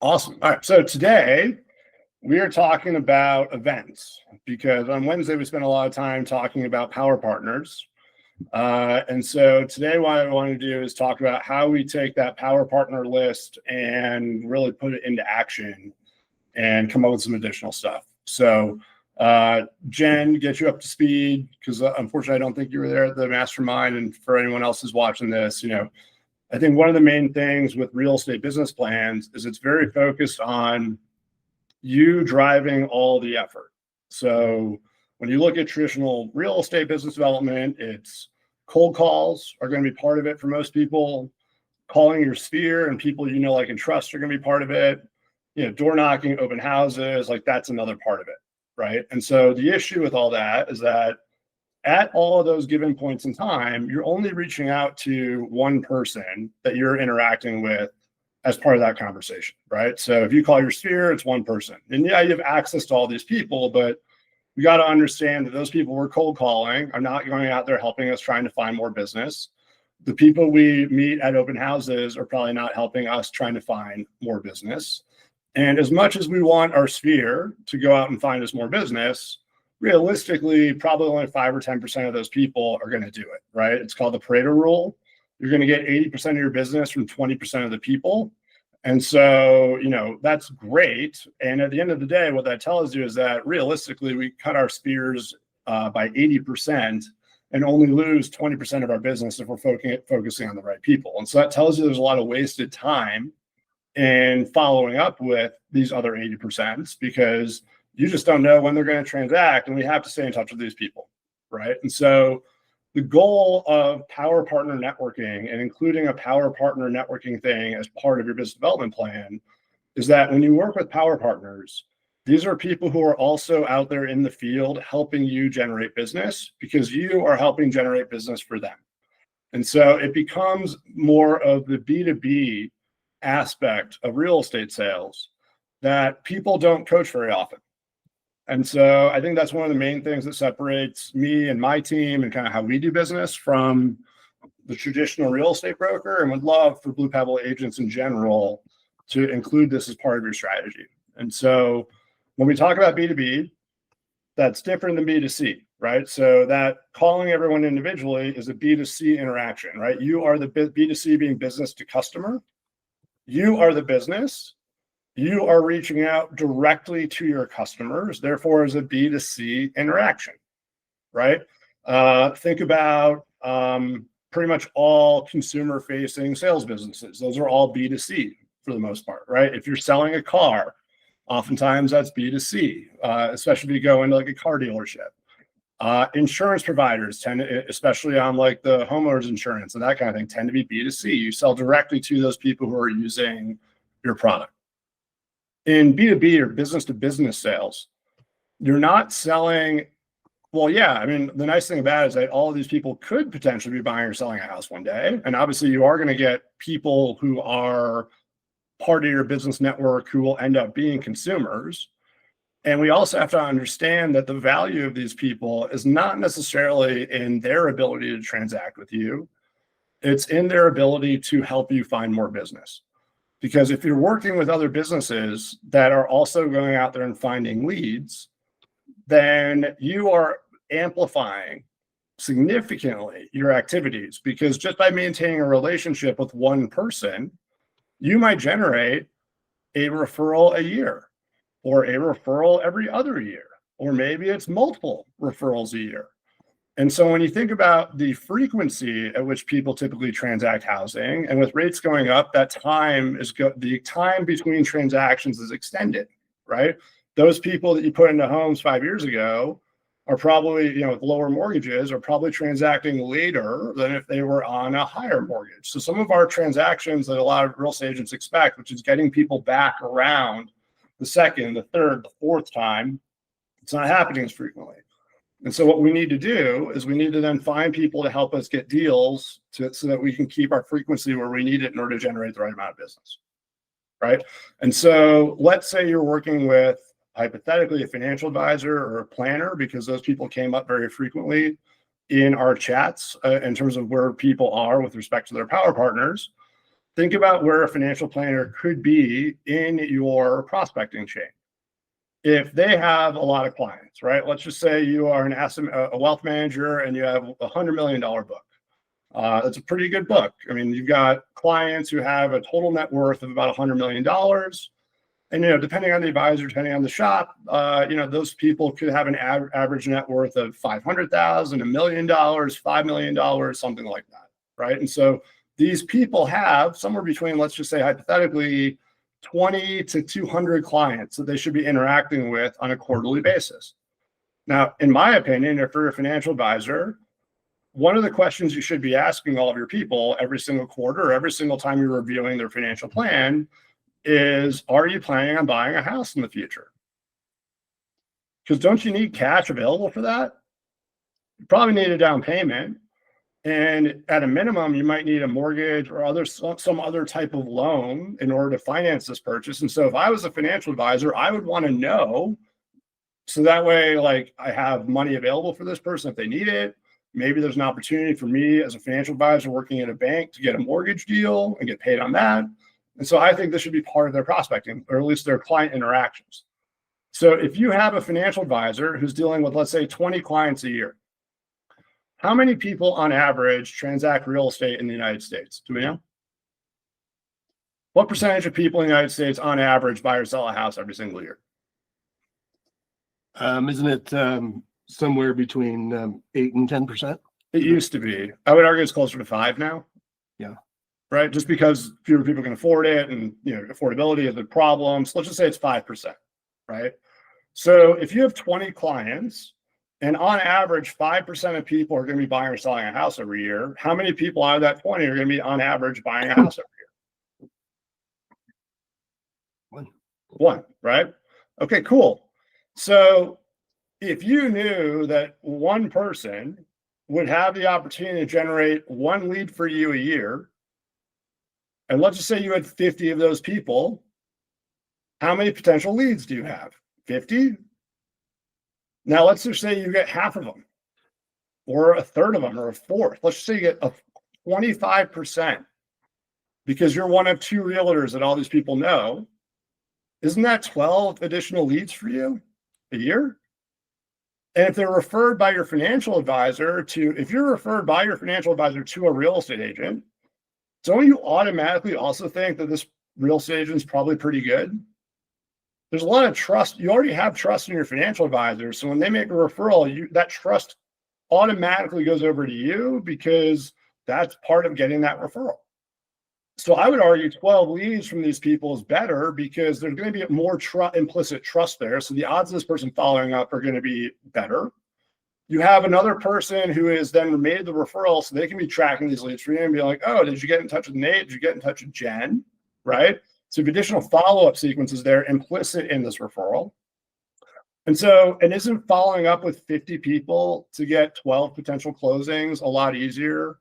Awesome. All right. So today we are talking about events because on Wednesday we spent a lot of time talking about power partners. And so today what I want to do is talk about how we take that power partner list and really put it into action and come up with some additional stuff. So Jen, get you up to speed because unfortunately I don't think you were there at the mastermind. And for anyone else who's watching this, I think one of the main things with real estate business plans is it's very focused on you driving all the effort. So when you look at traditional real estate business development, it's cold calls are going to be part of it for most people. Calling your sphere and people you know, like, and trust are going to be part of it. Door knocking, open houses, like that's another part of it, right? And so the issue with all that is that at all of those given points in time, you're only reaching out to one person that you're interacting with as part of that conversation, right? So if you call your sphere, it's one person. And yeah, you have access to all these people, but you got to understand that those people we're cold calling are not going out there helping us trying to find more business. The people we meet at open houses are probably not helping us trying to find more business. And as much as we want our sphere to go out and find us more business, realistically, probably only 5 or 10% of those people are going to do it, right? It's called the Pareto rule. You're going to get 80% of your business from 20% of the people. And so, that's great. And at the end of the day, what that tells you is that realistically, we cut our spheres by 80% and only lose 20% of our business if we're focusing on the right people. And so that tells you there's a lot of wasted time in following up with these other 80% because you just don't know when they're going to transact, and we have to stay in touch with these people, right? And so the goal of power partner networking and including a power partner networking thing as part of your business development plan is that when you work with power partners, these are people who are also out there in the field helping you generate business because you are helping generate business for them. And so it becomes more of the B2B aspect of real estate sales that people don't coach very often. And so I think that's one of the main things that separates me and my team and kind of how we do business from the traditional real estate broker, and would love for Blue Pebble agents in general to include this as part of your strategy. And so when we talk about B2B, that's different than B2C, right? So that calling everyone individually is a B2C interaction, right? You are the B2C being business to customer. You are the business. You are reaching out directly to your customers, therefore is a B2C interaction, right? Think about pretty much all consumer-facing sales businesses. Those are all B2C for the most part, right? If you're selling a car, oftentimes that's B2C, especially if you go into like a car dealership. Insurance providers tend to, especially on like the homeowners insurance and that kind of thing, tend to be B2C. You sell directly to those people who are using your product. In B2B or business to business sales, you're not selling. Well, yeah, I mean, the nice thing about it is that all of these people could potentially be buying or selling a house one day. And obviously you are going to get people who are part of your business network who will end up being consumers. And we also have to understand that the value of these people is not necessarily in their ability to transact with you. It's in their ability to help you find more business. Because if you're working with other businesses that are also going out there and finding leads, then you are amplifying significantly your activities. Because just by maintaining a relationship with one person, you might generate a referral a year or a referral every other year, or maybe it's multiple referrals a year. And so when you think about the frequency at which people typically transact housing, and with rates going up, that time is the time between transactions is extended, right? Those people that you put into homes 5 years ago are probably, with lower mortgages, are probably transacting later than if they were on a higher mortgage. So some of our transactions that a lot of real estate agents expect, which is getting people back around the second, the third, the fourth time, it's not happening as frequently. And so what we need to do is we need to then find people to help us get deals so that we can keep our frequency where we need it in order to generate the right amount of business, right? And so let's say you're working with, hypothetically, a financial advisor or a planner, because those people came up very frequently in our chats in terms of where people are with respect to their power partners. think about where a financial planner could be in your prospecting chain. If they have a lot of clients, right? Let's just say you are a wealth manager and you have $100 million book. That's a pretty good book. I mean, you've got clients who have a total net worth of about $100 million. And, depending on the advisor, depending on the shop, those people could have an average net worth of $500,000, $1 million, $5 million, something like that, right? And so these people have somewhere between, let's just say hypothetically, 20 to 200 clients that they should be interacting with on a quarterly basis. Now, in my opinion, if you're a financial advisor, one of the questions you should be asking all of your people every single quarter or every single time you're reviewing their financial plan is, are you planning on buying a house in the future? Because don't you need cash available for that? You probably need a down payment. And at a minimum, you might need a mortgage or some other type of loan in order to finance this purchase. And so if I was a financial advisor, I would want to know, so that way, like, I have money available for this person if they need it. Maybe there's an opportunity for me as a financial advisor working at a bank to get a mortgage deal and get paid on that. And so I think this should be part of their prospecting, or at least their client interactions. So if you have a financial advisor who's dealing with, let's say, 20 clients a year, how many people on average transact real estate in the United States? Do we know? What percentage of people in the United States on average buy or sell a house every single year? Isn't it somewhere between 8 and 10%? It used to be. I would argue it's closer to 5 now. Yeah. Right? Just because fewer people can afford it, and affordability is a problem. So let's just say it's 5%, right? So if you have 20 clients, and on average, 5% of people are going to be buying or selling a house every year, how many people out of that 20 are going to be on average buying a house every year? One, right? Okay, cool. So if you knew that one person would have the opportunity to generate one lead for you a year, and let's just say you had 50 of those people, how many potential leads do you have? 50? Now, let's just say you get half of them, or a third of them, or a fourth. Let's just say you get a 25%, because you're one of 2 realtors that all these people know. Isn't that 12 additional leads for you a year? And if they're referred by your financial advisor if you're referred by your financial advisor to a real estate agent, don't you automatically also think that this real estate agent is probably pretty good? There's a lot of trust. You already have trust in your financial advisor. So when they make a referral, that trust automatically goes over to you, because that's part of getting that referral. So I would argue 12 leads from these people is better, because there's going to be more implicit trust there. So the odds of this person following up are going to be better. You have another person who has then made the referral, so they can be tracking these leads for you and be like, oh, did you get in touch with Nate? Did you get in touch with Jen? Right? So additional follow-up sequences there implicit in this referral. And isn't following up with 50 people to get 12 potential closings a lot easier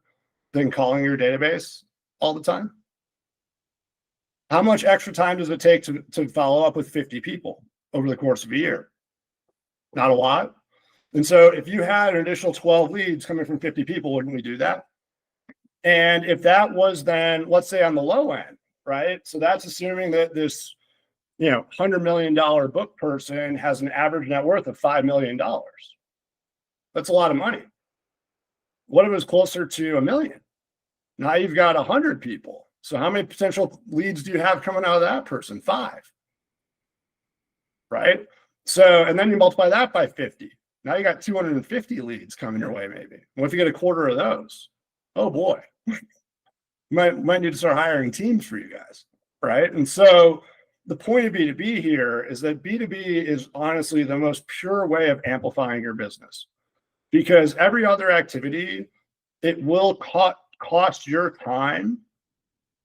than calling your database all the time? How much extra time does it take to follow up with 50 people over the course of a year? Not a lot. And so if you had an additional 12 leads coming from 50 people, wouldn't we do that? And if that was then, let's say on the low end, right? So that's assuming that this, $100 million book person has an average net worth of $5 million. That's a lot of money. What if it was closer to $1 million? Now you've got 100 people. So how many potential leads do you have coming out of that person? 5. Right? So, and then you multiply that by 50. Now you got 250 leads coming your way, maybe. What if you get a quarter of those? Oh boy. might need to start hiring teams for you guys, right? And so the point of B2B here is that B2B is honestly the most pure way of amplifying your business, because every other activity, it will cost your time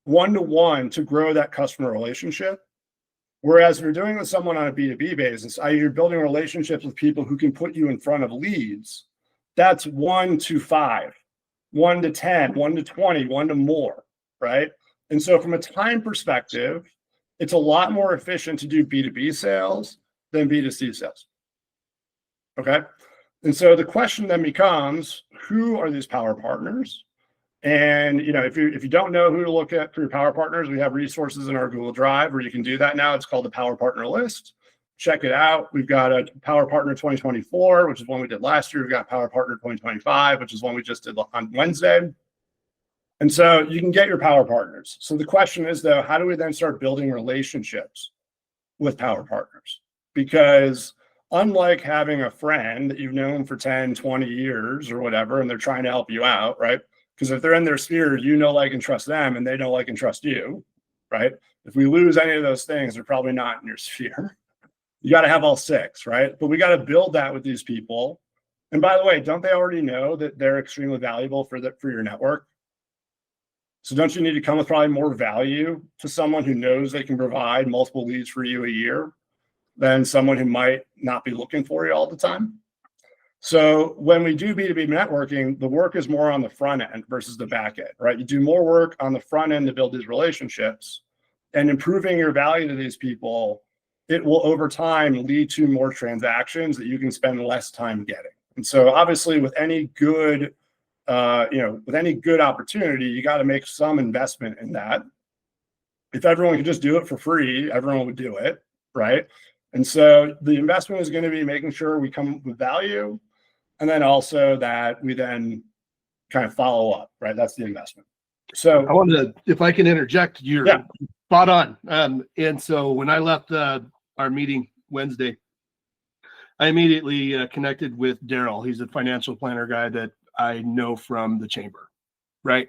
one-to-one to grow that customer relationship. Whereas if you're doing with someone on a B2B basis, you're building relationships with people who can put you in front of leads. That's 1 to 5, 1 to 10, 1 to 20, 1 to more, right? And so from a time perspective, it's a lot more efficient to do B2B sales than B2C sales. Okay? And so the question then becomes, who are these power partners? And if you don't know who to look at for your power partners, we have resources in our Google Drive where you can do that now. It's called the Power Partner List. Check it out. We've got a Power Partner 2024, which is one we did last year. We've got Power Partner 2025, which is one we just did on Wednesday. And so you can get your power partners. So the question is, though, how do we then start building relationships with power partners? Because unlike having a friend that you've known for 10, 20 years or whatever, and they're trying to help you out, right? Because if they're in their sphere, like, and trust them, and they know, like, and trust you, right? If we lose any of those things, they're probably not in your sphere. You got to have all six, right? But we got to build that with these people. And by the way, don't they already know that they're extremely valuable for your network? So don't you need to come with probably more value to someone who knows they can provide multiple leads for you a year than someone who might not be looking for you all the time? So when we do B2B networking, the work is more on the front end versus the back end, right? You do more work on the front end to build these relationships, and improving your value to these people, it will over time lead to more transactions that you can spend less time getting. And so obviously with any good opportunity, you got to make some investment in that. If everyone could just do it for free, everyone would do it, right? And so the investment is going to be making sure we come with value, and then also that we then kind of follow up, right? That's the investment. So I wanted to, if I can interject, you're spot on. And so when I left our meeting Wednesday, I immediately connected with Daryl. He's a financial planner guy that I know from the chamber, right?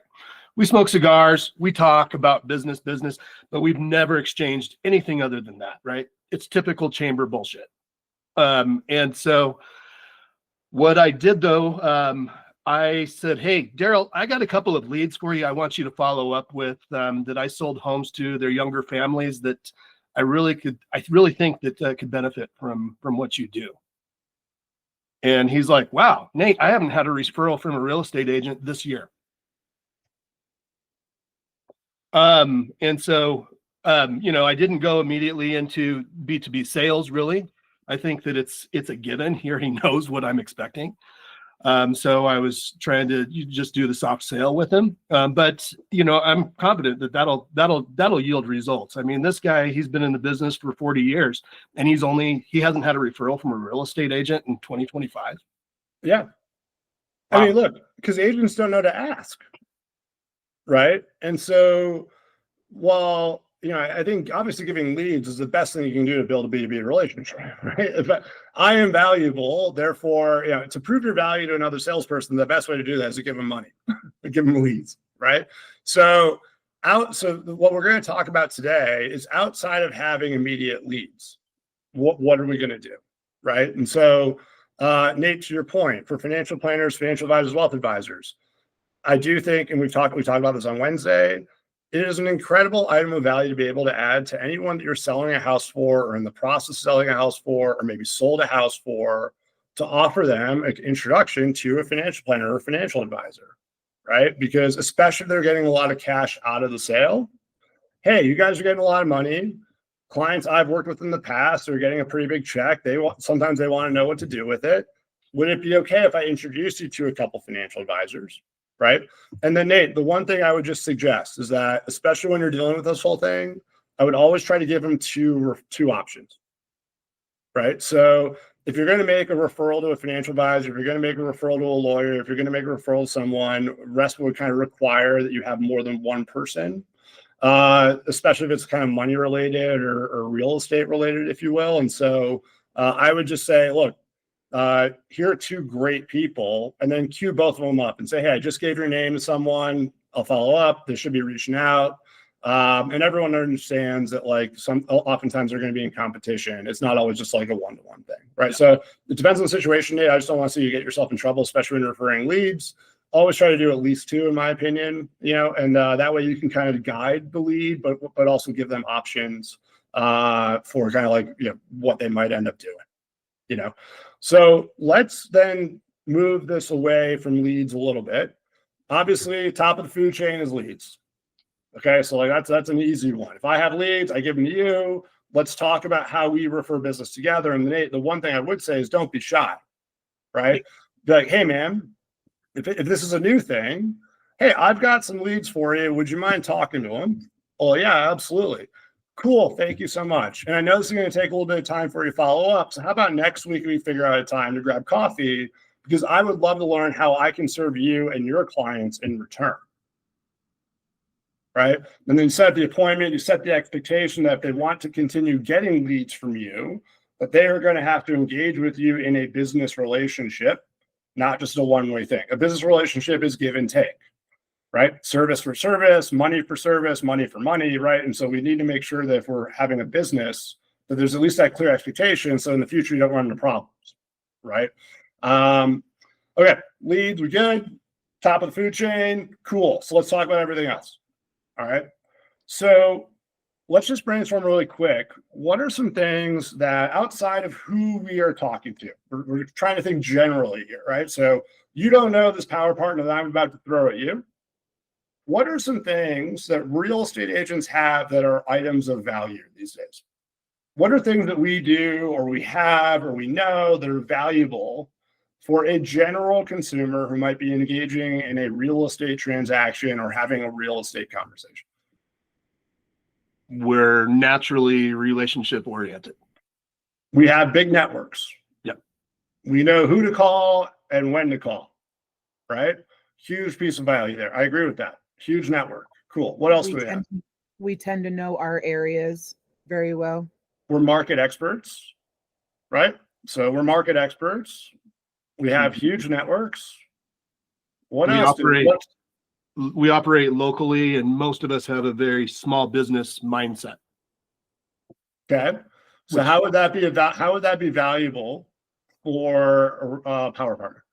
We smoke cigars, we talk about business, but we've never exchanged anything other than that, right? It's typical chamber bullshit. And so what I did though, I said, hey, Daryl, I got a couple of leads for you I want you to follow up with that I sold homes to. They're younger families that I really think that could benefit from what you do. And he's like, wow, Nate, I haven't had a referral from a real estate agent this year. And so, I didn't go immediately into B2B sales, really. I think that it's a given here. He knows what I'm expecting. So I was trying to just do the soft sale with him. But I'm confident that that'll yield results. I mean, this guy, he's been in the business for 40 years and he hasn't had a referral from a real estate agent in 2025. Yeah. Wow. I mean, look, because agents don't know to ask. Right. And so while, I think obviously giving leads is the best thing you can do to build a B2B relationship, right? But I am valuable. Therefore, to prove your value to another salesperson, the best way to do that is to give them money, give them leads. Right. So what we're going to talk about today is outside of having immediate leads. What are we going to do? Right. And so, Nate, to your point, for financial planners, financial advisors, wealth advisors, I do think, and we talked about this on Wednesday, it is an incredible item of value to be able to add to anyone that you're selling a house for, or in the process of selling a house for, or maybe sold a house for, to offer them an introduction to a financial planner or financial advisor, right? Because especially if they're getting a lot of cash out of the sale, hey, you guys are getting a lot of money. Clients I've worked with in the past are getting a pretty big check. Sometimes they want to know what to do with it. Would it be okay if I introduced you to a couple financial advisors? Right. And then, Nate, the one thing I would just suggest is that, especially when you're dealing with this whole thing, I would always try to give them two options. Right. So if you're going to make a referral to a financial advisor, if you're going to make a referral to a lawyer, if you're going to make a referral to someone, REST would kind of require that you have more than one person, especially if it's kind of money related or real estate related, if you will. And so I would just say, look, here are two great people, and then queue both of them up and say, hey, I just gave your name to someone. I'll follow up. They should be reaching out. And everyone understands that oftentimes they're going to be in competition. It's not always just like a one-to-one thing, right? Yeah. So it depends on the situation, Nate. I just don't want to see you get yourself in trouble, especially when referring leads. Always try to do at least two, in my opinion, and that way you can kind of guide the lead, but also give them options for kind of what they might end up doing, So let's then move this away from leads a little bit. Obviously, top of the food chain is leads. Okay, so that's an easy one. If I have leads, I give them to you. Let's talk about how we refer business together. And the one thing I would say is don't be shy, right? Be like, hey, man, if this is a new thing, hey, I've got some leads for you. Would you mind talking to them? Oh, yeah, absolutely. Cool. Thank you so much. And I know this is going to take a little bit of time for you to follow up. So how about next week we figure out a time to grab coffee? Because I would love to learn how I can serve you and your clients in return. Right? And then you set the appointment, you set the expectation that if they want to continue getting leads from you, that they are going to have to engage with you in a business relationship, not just a one-way thing. A business relationship is give and take, right? Service for service, money for service, money for money, right? And so we need to make sure that if we're having a business, that there's at least that clear expectation, so in the future you don't run into problems, right? Okay, leads, we good. Top of the food chain, cool. So let's talk about everything else. All right. So let's just brainstorm really quick. What are some things that outside of who we are talking to, we're trying to think generally here, right? So you don't know this power partner that I'm about to throw at you. What are some things that real estate agents have that are items of value these days? What are things that we do or we have or we know that are valuable for a general consumer who might be engaging in a real estate transaction or having a real estate conversation? We're naturally relationship oriented. We have big networks. Yep. We know who to call and when to call, right? Huge piece of value there. I agree with that. Huge network. Cool. What else do we have? We tend to know our areas very well. We're market experts, right? So we're market experts. We have huge networks. What else? We operate locally, and most of us have a very small business mindset. Okay. So how would that be valuable for a power partner?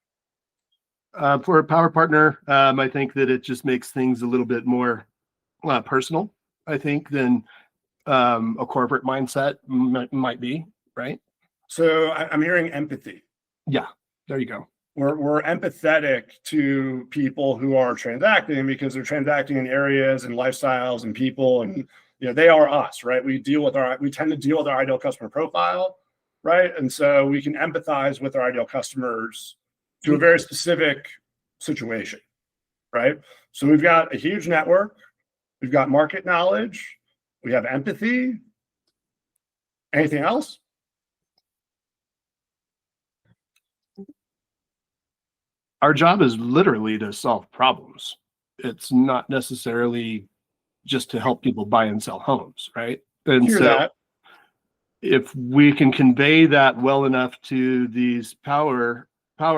For a power partner, I think that it just makes things a little bit more personal, I think, than a corporate mindset might be, right? So I'm hearing empathy. Yeah, there you go. We're empathetic to people who are transacting because they're transacting in areas and lifestyles and people, and they are us, right? We tend to deal with our ideal customer profile, right? And so we can empathize with our ideal customers to a very specific situation, right? So we've got a huge network, we've got market knowledge, we have empathy. Anything else? Our job is literally to solve problems. It's not necessarily just to help people buy and sell homes, right? And so if we can convey that well enough to these power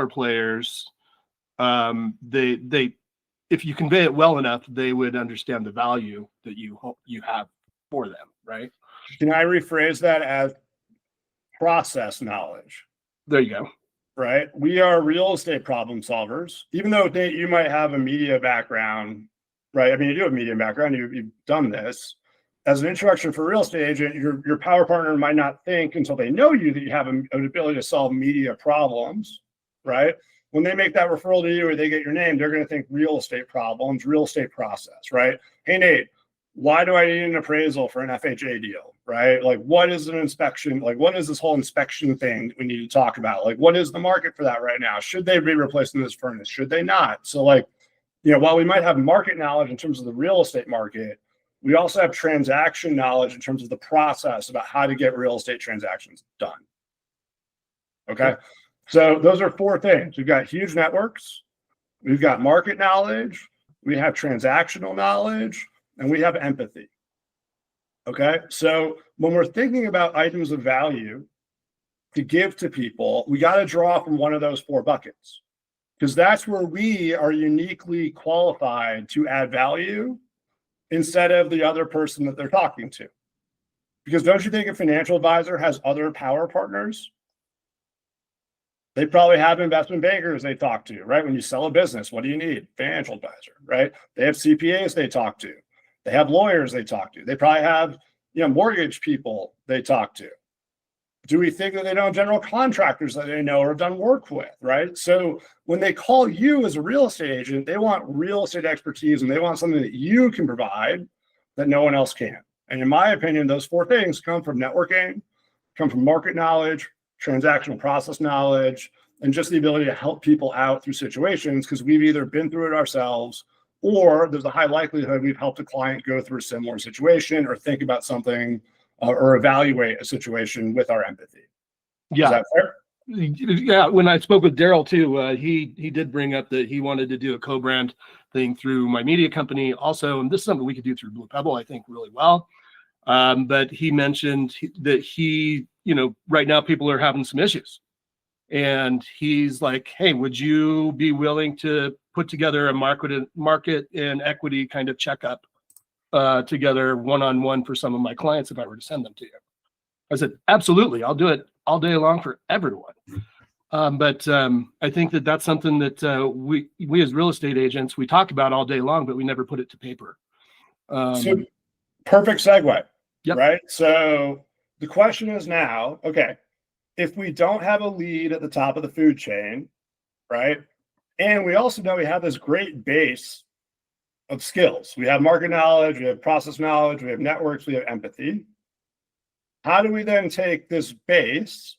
players, if you convey it well enough, they would understand the value that you have for them, right? Can I rephrase that as process knowledge? There you go. Right? We are real estate problem solvers. Even though, Nate, you might have a media background, right? I mean, you do have a media background. You've done this. As an introduction for a real estate agent, your power partner might not think until they know you that you have an ability to solve media problems, right? When they make that referral to you or they get your name, they're going to think real estate problems, real estate process, right? Hey, Nate, why do I need an appraisal for an FHA deal, right? Like, what is an inspection? Like, what is this whole inspection thing that we need to talk about? Like, what is the market for that right now? Should they be replacing this furnace? Should they not? So, like, while we might have market knowledge in terms of the real estate market, we also have transaction knowledge in terms of the process about how to get real estate transactions done. Okay. So those are four things. We've got huge networks, we've got market knowledge, we have transactional knowledge, and we have empathy. Okay. So when we're thinking about items of value to give to people, we got to draw from one of those four buckets, because that's where we are uniquely qualified to add value instead of the other person that they're talking to. Because don't you think a financial advisor has other power partners? They probably have investment bankers they talk to, right? When you sell a business, what do you need? Financial advisor, right? They have CPAs they talk to. They have lawyers they talk to. They probably have, mortgage people they talk to. Do we think that they don't have general contractors that they know or have done work with, right? So when they call you as a real estate agent, they want real estate expertise and they want something that you can provide that no one else can. And in my opinion, those four things come from networking, come from market knowledge, transactional process knowledge, and just the ability to help people out through situations because we've either been through it ourselves or there's a high likelihood we've helped a client go through a similar situation or think about something or evaluate a situation with our empathy. Yeah. Is that fair? Yeah, when I spoke with Daryl too, he did bring up that he wanted to do a co-brand thing through my media company also, and this is something we could do through Blue Pebble, I think, really well. But he mentioned that he, right now people are having some issues, and he's like, "Hey, would you be willing to put together a market and equity kind of checkup together one-on-one for some of my clients if I were to send them to you?" I said, "Absolutely, I'll do it all day long for everyone." But I think that that's something that we as real estate agents, we talk about all day long, but we never put it to paper. So perfect segue, Yep. right? So the question is now, okay, if we don't have a lead at the top of the food chain, right? And we also know we have this great base of skills. We have market knowledge, we have process knowledge, we have networks, we have empathy. How do we then take this base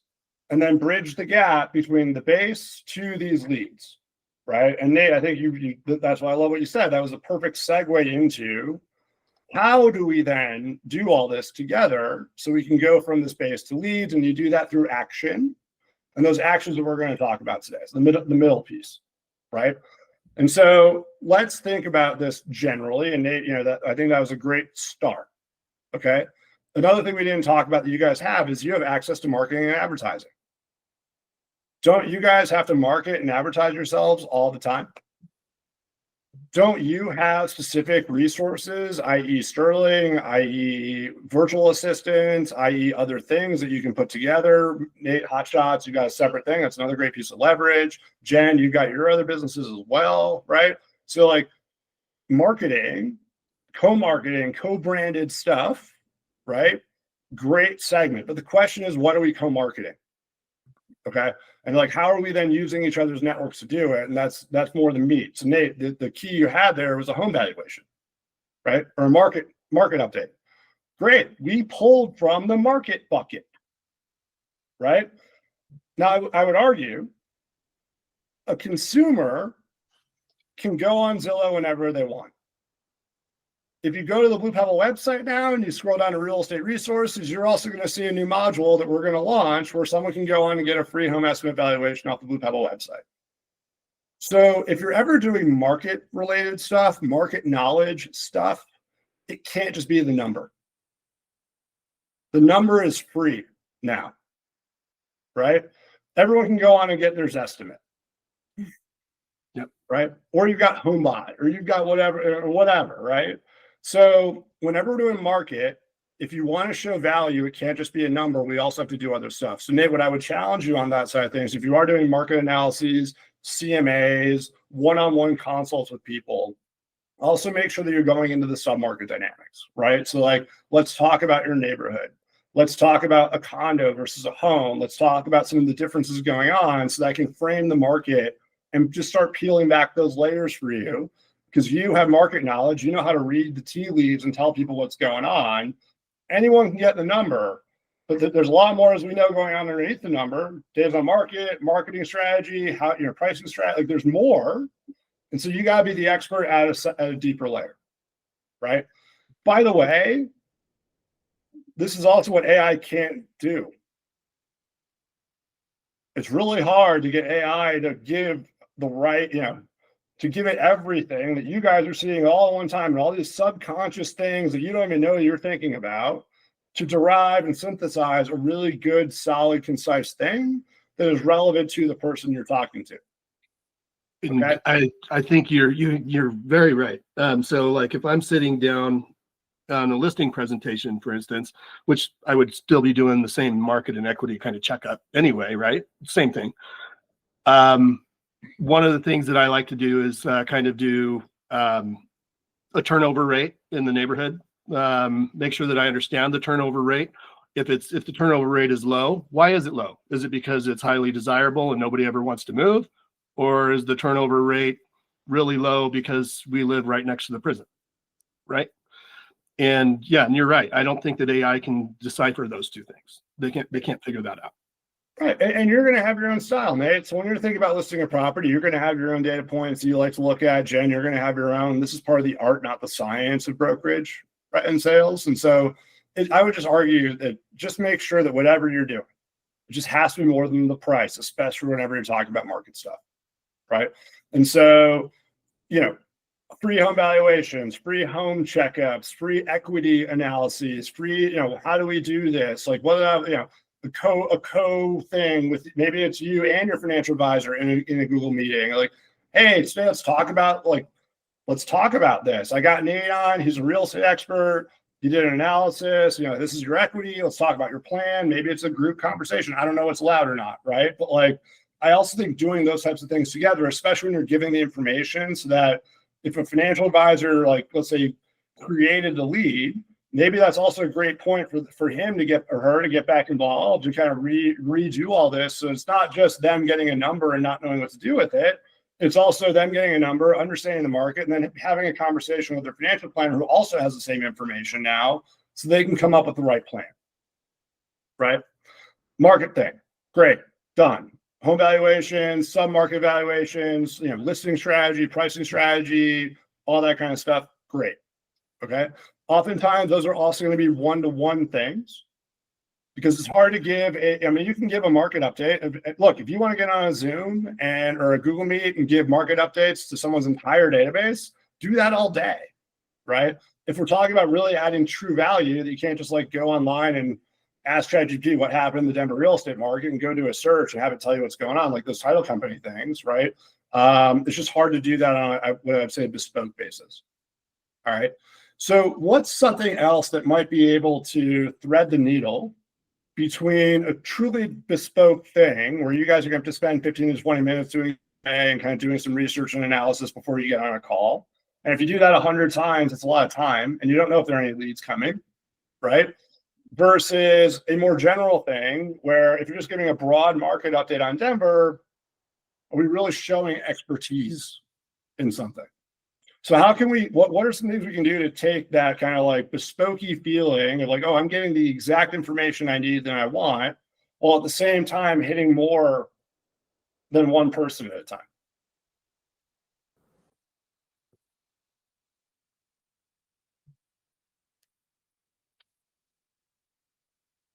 and then bridge the gap between the base to these leads, right? And Nate, I think that's why I love what you said. That was a perfect segue into how do we then do all this together so we can go from this base to leads, and you do that through action. And those actions that we're going to talk about today, so the middle piece, right? And so let's think about this generally. And Nate, I think that was a great start. Okay. Another thing we didn't talk about that you guys have is you have access to marketing and advertising. Don't you guys have to market and advertise yourselves all the time? Don't you have specific resources, i.e. Sterling, i.e. virtual assistants, i.e. other things that you can put together? Nate, Hotshots, you got a separate thing. That's another great piece of leverage. Jen, you got your other businesses as well, right? So like marketing, co-marketing, co-branded stuff, right? Great segment. But the question is, what are we co-marketing? Okay. And like, how are we then using each other's networks to do it? And that's more the meat. So Nate, the key you had there was a home valuation, right? Or a market update. Great. We pulled from the market bucket, right? Now, I would argue a consumer can go on Zillow whenever they want. If you go to the Blue Pebble website now and you scroll down to real estate resources, you're also going to see a new module that we're going to launch where someone can go on and get a free home estimate valuation off the Blue Pebble website. So if you're ever doing market related stuff, market knowledge stuff, it can't just be the number. The number is free now, right? Everyone can go on and get their estimate. Yep. Right? Or you've got HomeBot, or you've got whatever, right? So whenever we're doing market, if you want to show value, it can't just be a number. We also have to do other stuff. So Nate, what I would challenge you on that side of things, if you are doing market analyses, CMAs, one-on-one consults with people, also make sure that you're going into the sub-market dynamics, right? So like, let's talk about your neighborhood. Let's talk about a condo versus a home. Let's talk about some of the differences going on so that I can frame the market and just start peeling back those layers for you. Because you have market knowledge, you know how to read the tea leaves and tell people what's going on. Anyone can get the number, but there's a lot more, as we know, going on underneath the number. Dave's on market, marketing strategy, how pricing strategy. Like there's more, and so you got to be the expert at a deeper layer, right? By the way, this is also what AI can't do. It's really hard to get AI to give the right, to give it everything that you guys are seeing all at one time and all these subconscious things that you don't even know you're thinking about to derive and synthesize a really good, solid, concise thing that is relevant to the person you're talking to. Okay? I think you're very right. So like if I'm sitting down on a listing presentation, for instance, which I would still be doing the same market and equity kind of checkup anyway, right? Same thing. One of the things that I like to do is kind of do a turnover rate in the neighborhood. Make sure that I understand the turnover rate. If the turnover rate is low, why is it low? Is it because it's highly desirable and nobody ever wants to move? Or is the turnover rate really low because we live right next to the prison, right? And yeah, and you're right. I don't think that AI can decipher those two things. They can't figure that out. Right. And you're going to have your own style, Nate. So when you're thinking about listing a property, you're going to have your own data points you like to look at. Jen, you're going to have your own. This is part of the art, not the science of brokerage, right, and sales. And so I would just argue that just make sure that whatever you're doing, it just has to be more than the price, especially whenever you're talking about market stuff, right? And so, free home valuations, free home checkups, free equity analyses, free, how do we do this? Like what, a co thing with maybe it's you and your financial advisor in a Google meeting. Like, hey, today let's talk about this. I got Nate on. He's a real estate expert. He did an analysis. This is your equity. Let's talk about your plan. Maybe it's a group conversation. I don't know what's allowed or not, right? But like, I also think doing those types of things together, especially when you're giving the information, so that if a financial advisor, like let's say, created the lead, maybe that's also a great point for him to get or her to get back involved to kind of redo all this. So it's not just them getting a number and not knowing what to do with it. It's also them getting a number, understanding the market, and then having a conversation with their financial planner who also has the same information now, so they can come up with the right plan. Right? Market thing. Great. Done. Home valuations, sub-market valuations, listing strategy, pricing strategy, all that kind of stuff. Great. Okay. Oftentimes, those are also going to be one-to-one things because it's hard to give. You can give a market update. Look, if you want to get on a Zoom or a Google Meet and give market updates to someone's entire database, do that all day, right? If we're talking about really adding true value, that you can't just like go online and ask ChatGPT what happened in the Denver real estate market and go do a search and have it tell you what's going on, like those title company things, right? It's just hard to do that on what I'd say a bespoke basis. All right. So what's something else that might be able to thread the needle between a truly bespoke thing where you guys are going to have to spend 15 to 20 minutes doing and kind of doing some research and analysis before you get on a call? And if you do that 100 times, it's a lot of time and you don't know if there are any leads coming, right? Versus a more general thing where if you're just giving a broad market update on Denver, are we really showing expertise in something? So how can what are some things we can do to take that kind of like bespokey feeling of like, oh, I'm getting the exact information I need and I want, while at the same time hitting more than one person at a time?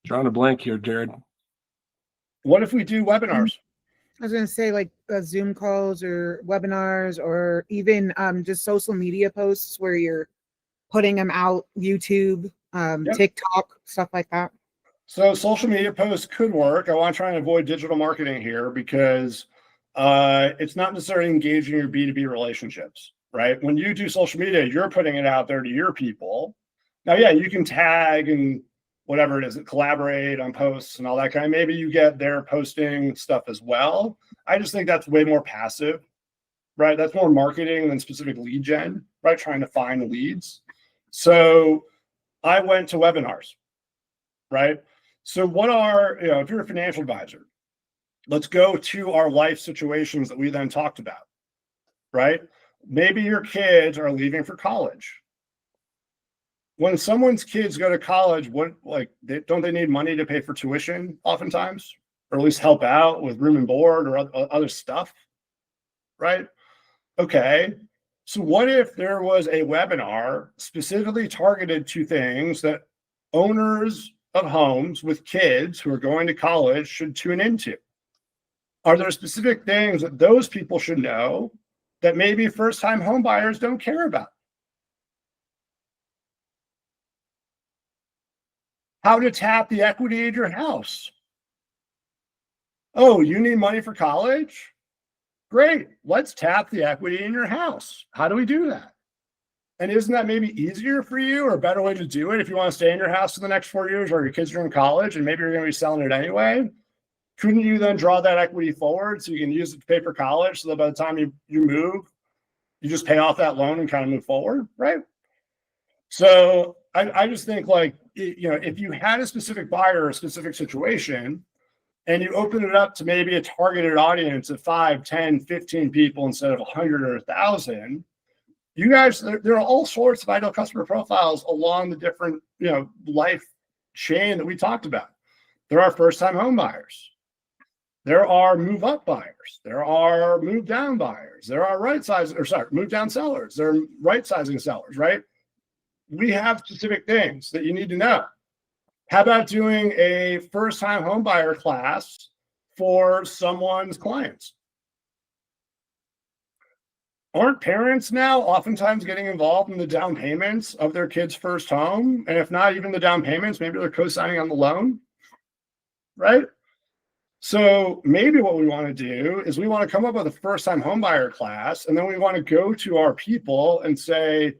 Drawing a blank here, Jared. What if we do webinars? I was going to say like Zoom calls or webinars or even just social media posts where you're putting them out, YouTube, Yep. TikTok, stuff like that. So social media posts could work. I want to try and avoid digital marketing here because it's not necessarily engaging your B2B relationships, right? When you do social media, you're putting it out there to your people. Now, yeah, you can tag and whatever it is, collaborate on posts and all that kind of, maybe you get their posting stuff as well. I just think that's way more passive, right? That's more marketing than specific lead gen, right? Trying to find leads. So I went to webinars, right? So what are, if you're a financial advisor, let's go to our life situations that we then talked about, right? Maybe your kids are leaving for college. When someone's kids go to college, don't they need money to pay for tuition oftentimes, or at least help out with room and board or other stuff, right? Okay, so what if there was a webinar specifically targeted to things that owners of homes with kids who are going to college should tune into? Are there specific things that those people should know that maybe first-time home buyers don't care about? How to tap the equity in your house. Oh, you need money for college? Great. Let's tap the equity in your house. How do we do that? And isn't that maybe easier for you or a better way to do it if you want to stay in your house for the next 4 years or your kids are in college and maybe you're going to be selling it anyway? Couldn't you then draw that equity forward so you can use it to pay for college so that by the time you move, you just pay off that loan and kind of move forward, right? So I just think if you had a specific buyer or a specific situation and you open it up to maybe a targeted audience of 5, 10, 15 people instead of 100 or 1,000, you guys, there are all sorts of ideal customer profiles along the different, life chain that we talked about. There are first-time home buyers. There are move up buyers. There are move down buyers. There are move down sellers. There are right sizing sellers, right? We have specific things that you need to know. How about doing a first time home buyer class for someone's clients? Aren't parents now oftentimes getting involved in the down payments of their kids' first home? And if not even the down payments, maybe they're co-signing on the loan, right? So maybe what we want to do is we want to come up with a first-time homebuyer class, and then we want to go to our people and say,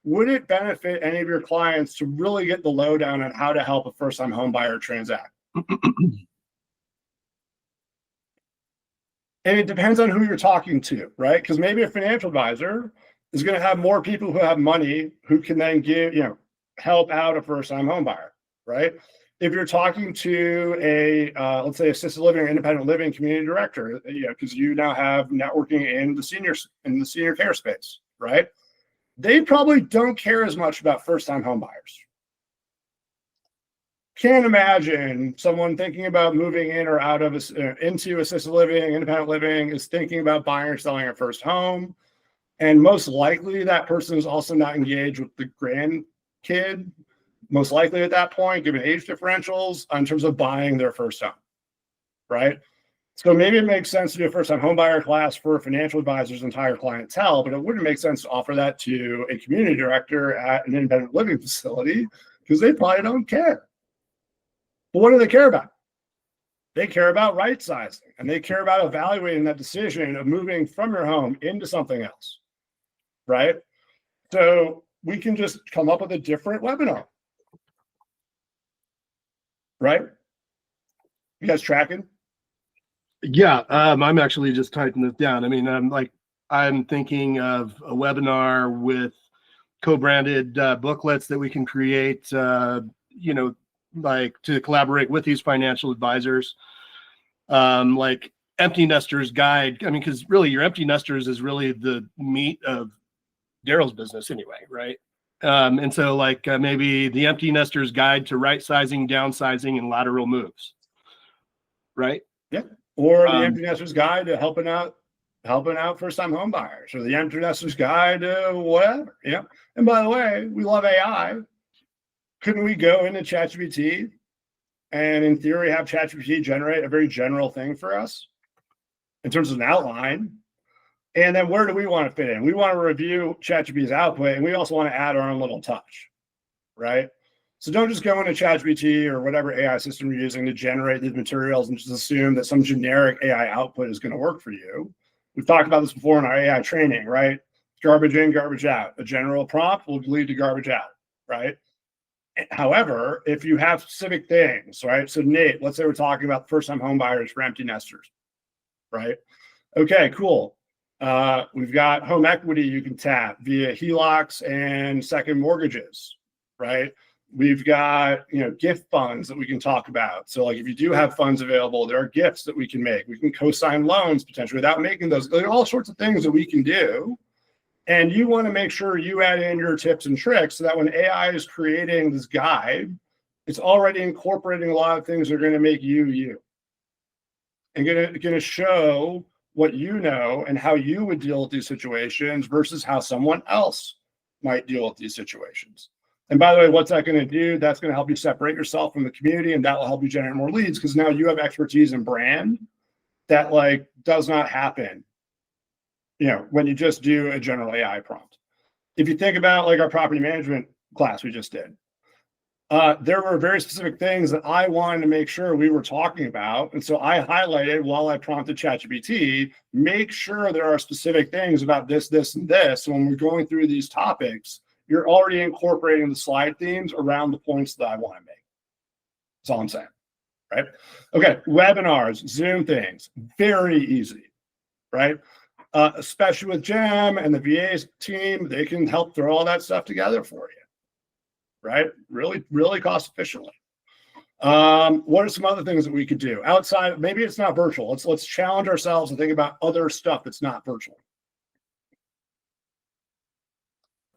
would it benefit any of your clients to really get the lowdown on how to help a first-time homebuyer transact? And it depends on who you're talking to, right? Because maybe a financial advisor is going to have more people who have money who can then help out a first-time homebuyer, right? If you're talking to a, let's say, assisted living or independent living community director, because you now have networking in the senior care space, right? They probably don't care as much about first-time homebuyers. Can't imagine someone thinking about moving in or out of into assisted living, independent living, is thinking about buying or selling a first home, and most likely that person is also not engaged with the grandkid. Most likely at that point, given age differentials, in terms of buying their first home, right? So maybe it makes sense to do a first-time homebuyer class for a financial advisor's entire clientele, but it wouldn't make sense to offer that to a community director at an independent living facility because they probably don't care. But what do they care about? They care about right sizing, and they care about evaluating that decision of moving from your home into something else, right? So we can just come up with a different webinar. Right? You guys tracking? Yeah, I'm actually just typing this down. I mean, I'm thinking of a webinar with co-branded booklets that we can create, like to collaborate with these financial advisors, like Empty Nesters Guide. I mean, because really your empty nesters is really the meat of Daryl's business anyway, right? And so maybe the Empty Nesters Guide to Right Sizing, Downsizing, and Lateral Moves, right? Yeah. Or the Empty Nesters Guide to helping out first-time home buyers, or the Empty Nesters Guide to whatever. Yeah. And by the way, we love AI. Couldn't we go into ChatGPT and in theory have ChatGPT generate a very general thing for us in terms of an outline? And then where do we want to fit in? We want to review ChatGPT's output, and we also want to add our own little touch, right? So don't just go into ChatGPT or whatever AI system you're using to generate these materials and just assume that some generic AI output is going to work for you. We've talked about this before in our AI training, right? Garbage in, garbage out. A general prompt will lead to garbage out, right? However, if you have specific things, right? So Nate, let's say we're talking about first-time home buyers for empty nesters, right? Okay, cool. We've got home equity you can tap via HELOCs and second mortgages, right? We've got, gift funds that we can talk about. So if you do have funds available, there are gifts that we can make. We can co-sign loans potentially without making those. There are all sorts of things that we can do. And you want to make sure you add in your tips and tricks so that when AI is creating this guide, it's already incorporating a lot of things that are going to make you. And going to show what you know and how you would deal with these situations versus how someone else might deal with these situations. And by the way, what's that going to do? That's going to help you separate yourself from the community, and that will help you generate more leads because now you have expertise in brand that does not happen, when you just do a general AI prompt. If you think about our property management class we just did, there were very specific things that I wanted to make sure we were talking about. And so I highlighted while I prompted ChatGPT, make sure there are specific things about this, this, and this. So when we're going through these topics, you're already incorporating the slide themes around the points that I want to make. That's all I'm saying, right? Okay, webinars, Zoom things, very easy, right? Especially with Jam and the VA team, they can help throw all that stuff together for you, right? Really, really cost efficiently. What are some other things that we could do outside? Maybe it's not virtual. Let's challenge ourselves and think about other stuff that's not virtual.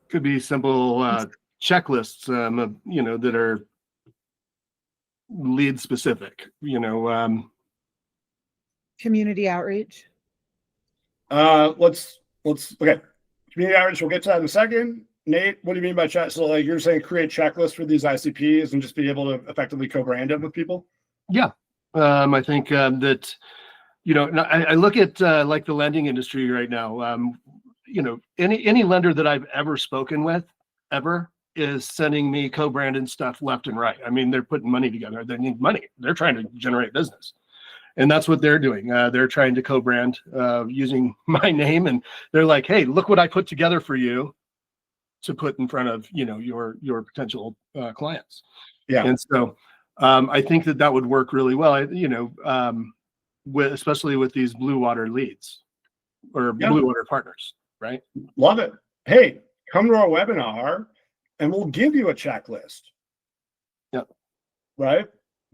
Could be simple checklists, that are lead specific. Community outreach. Let's okay. Community outreach. We'll get to that in a second. Nate, what do you mean by chat? So like you're saying create checklists for these ICPs and just be able to effectively co-brand them with people? Yeah. I think that, I look at like the lending industry right now. Any lender that I've ever spoken with ever is sending me co-branded stuff left and right. I mean, they're putting money together. They need money. They're trying to generate business. And that's what they're doing. They're trying to co-brand using my name. And they're like, hey, look what I put together for you to put in front of, your potential clients. Yeah. And so I think that would work really well, especially with these blue water leads or blue water partners, right? Love it. Hey, come to our webinar and we'll give you a checklist. Yep. Right?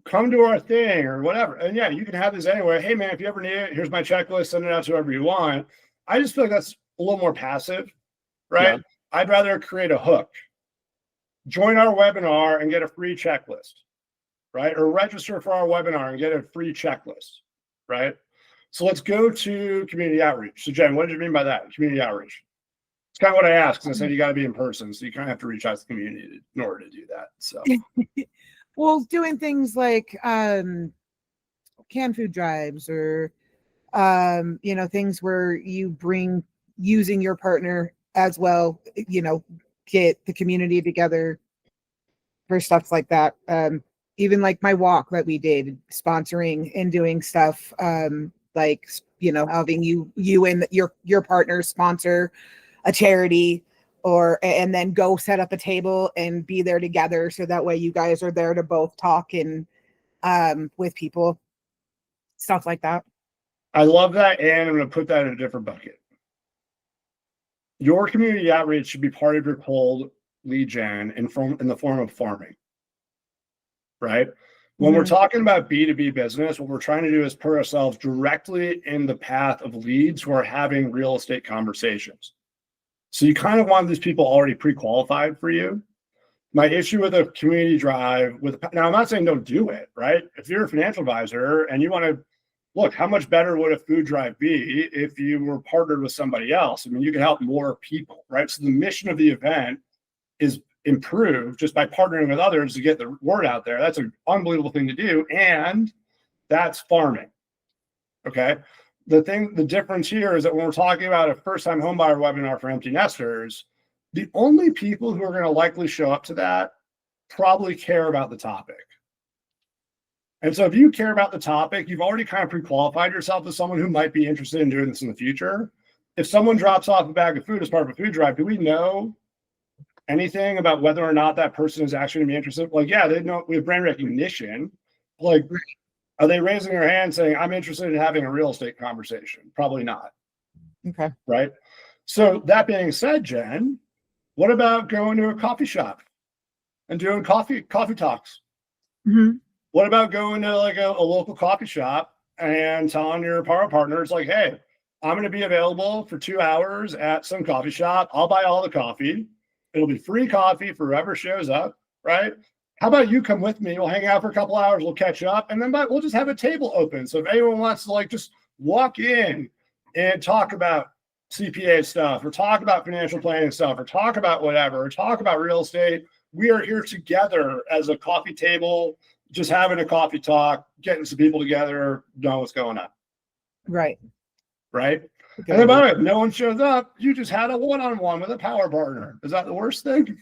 Come to our thing or whatever. And yeah, you can have this anywhere. Hey man, if you ever need it, here's my checklist, send it out to whoever you want. I just feel like that's a little more passive, right? Yeah. I'd rather create a hook. Join our webinar and get a free checklist, right? Or register for our webinar and get a free checklist, right? So let's go to community outreach. So Jen, what did you mean by that? Community outreach. It's kind of what I asked. I said you got to be in person, so you kind of have to reach out to the community in order to do that. So, well, doing things like canned food drives or things where you bring using your partner as well. Get the community together for stuff like that. Even like my walk that we did, sponsoring and doing stuff like having you and your partner sponsor a charity and then go set up a table and be there together, so that way you guys are there to both talk and with people, stuff like that. I love that, and I'm going to put that in a different bucket. Your community outreach should be part of your cold lead gen in the form of farming, right? When we're talking about B2B business, what we're trying to do is put ourselves directly in the path of leads who are having real estate conversations. So you kind of want these people already pre-qualified for you. My issue with a community drive now, I'm not saying don't do it, right? If you're a financial advisor and you want to look, how much better would a food drive be if you were partnered with somebody else? I mean, you can help more people, right? So the mission of the event is improved just by partnering with others to get the word out there. That's an unbelievable thing to do. And that's farming. Okay. The difference here is that when we're talking about a first-time homebuyer webinar for empty nesters, the only people who are going to likely show up to that probably care about the topic. And so if you care about the topic, you've already kind of pre-qualified yourself as someone who might be interested in doing this in the future. If someone drops off a bag of food as part of a food drive, do we know anything about whether or not that person is actually going to be interested? Like, yeah, they know we have brand recognition. Like, are they raising their hand saying, I'm interested in having a real estate conversation? Probably not. Okay. Right. So that being said, Jen, what about going to a coffee shop and doing coffee talks? Mm-hmm. What about going to like a local coffee shop and telling your power partners like, hey, I'm going to be available for 2 hours at some coffee shop. I'll buy all the coffee. It'll be free coffee for whoever shows up, right? How about you come with me? We'll hang out for a couple hours. We'll catch up. And then we'll just have a table open. So if anyone wants to like just walk in and talk about CPA stuff or talk about financial planning stuff or talk about whatever, or talk about real estate, we are here together as a coffee table, just having a coffee talk, getting some people together, know what's going on. Right. Right. Okay. And then by the way, if no one shows up, you just had a one-on-one with a power partner. Is that the worst thing?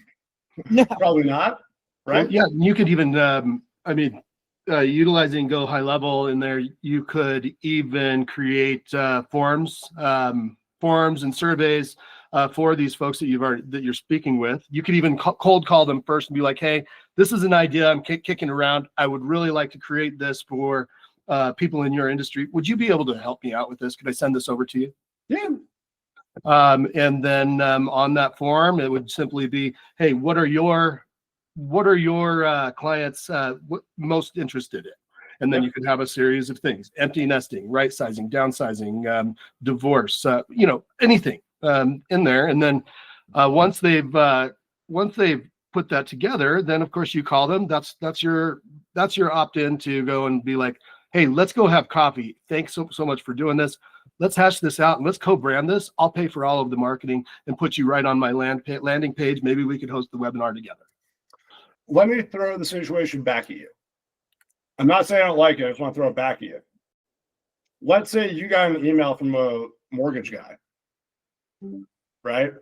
No. Probably not. Right. Well, yeah. You could even, utilizing Go High Level in there, you could even create forms and surveys for these folks that you're speaking with. You could even cold call them first and be like, hey, this is an idea I'm kicking around. I would really like to create this for people in your industry. Would you be able to help me out with this? Could I send this over to you? Yeah. And then on that form, it would simply be, hey, what are your clients most interested in? And then you could have a series of things: empty nesting, right sizing, downsizing, divorce, anything in there. And then once they've put that together, then of course you call them. That's your opt-in to go and be like, hey, let's go have coffee. Thanks so much for doing this. Let's hash this out and let's co-brand this. I'll pay for all of the marketing and put you right on my landing page. Maybe we could host the webinar together. Let me throw the situation back at you. I'm not saying I don't like it. I just want to throw it back at you. Let's say you got an email from a mortgage guy, right?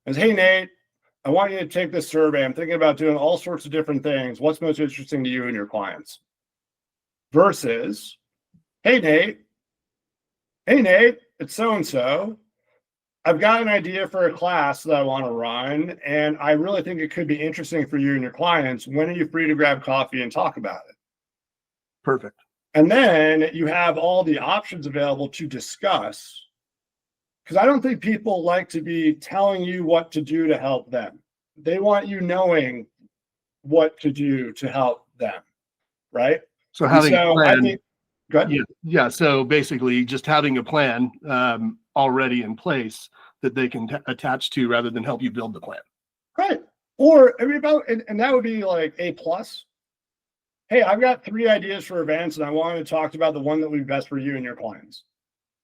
And hey, Nate, I want you to take this survey. I'm thinking about doing all sorts of different things. What's most interesting to you and your clients? Versus, hey, Nate, it's so-and-so. I've got an idea for a class that I want to run, and I really think it could be interesting for you and your clients. When are you free to grab coffee and talk about it? Perfect. And then you have all the options available to discuss, because I don't think people like to be telling you what to do to help them. They want you knowing what to do to help them, right? So having a plan. I think, go ahead. Yeah. So basically just having a plan already in place that they can attach to rather than help you build the plan. Right. Or I mean, and that would be like A+. Hey, I've got 3 ideas for events, and I want to talk about the one that would be best for you and your clients,